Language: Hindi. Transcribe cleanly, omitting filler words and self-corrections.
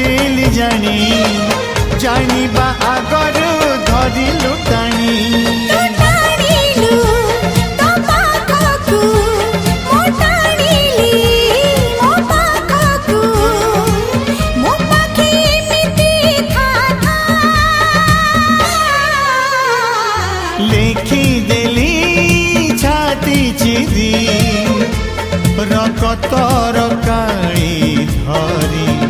खोजिली जानी जानिबा आगरु धरिलु टाणी लेखी देली छाती चिरी रकतर काली धरी